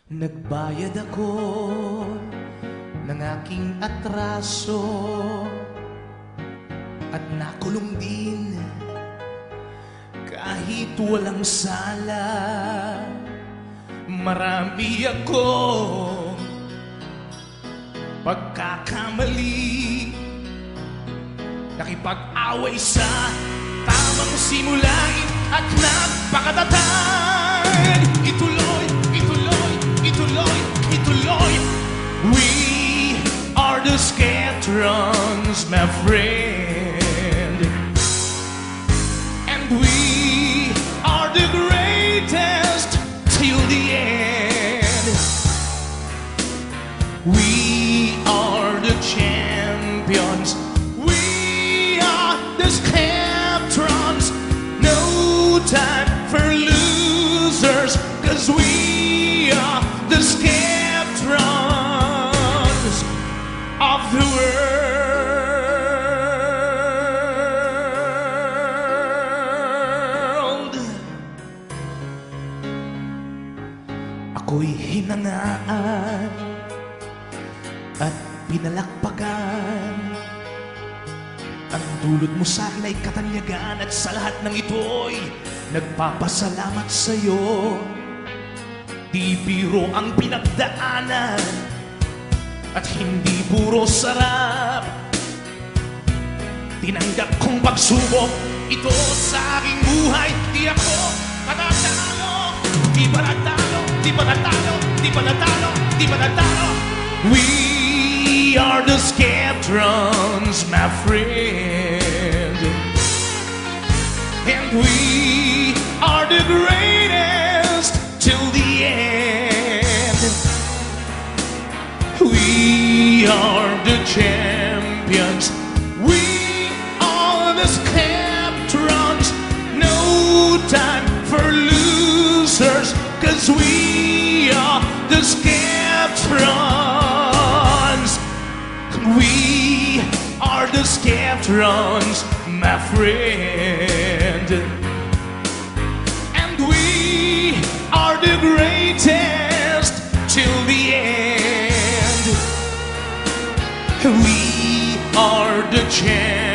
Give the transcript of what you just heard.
Nagbayad ako ng aking atraso at nakulong din kahit walang sala. Marami akong pagkakamali, nakipag-away sa tamang simulain at napakatatag. Ituloy, ituloy, ituloy, ituloy. We are the Scatrons, my friend, and we are the greatest till the end. We are the champions. We are the Scatrons. No time for losers, 'cause we are the Scatrons of the world. Ako'y hinangaan at pinalakpakan. Ang dulot mo sa akin ay katanyagan, at sa lahat ng ito'y nagpapasalamat sa'yo. Di biro ang pinagdaanan at hindi puro sarap. Tinanggap kong pagsubok ito sa aking buhay. Di ako matatalo, di pa natalo, di pa natalo, di pa natalo, di pa natalo. We are the Scatrons, my friend, and we are the greatest till the end. We are the champions. We are the Scatrons. No time for losers, 'cause we are the Scatrons. We are the Scatrons, my friend, and we are the greatest till the end. We are the champions.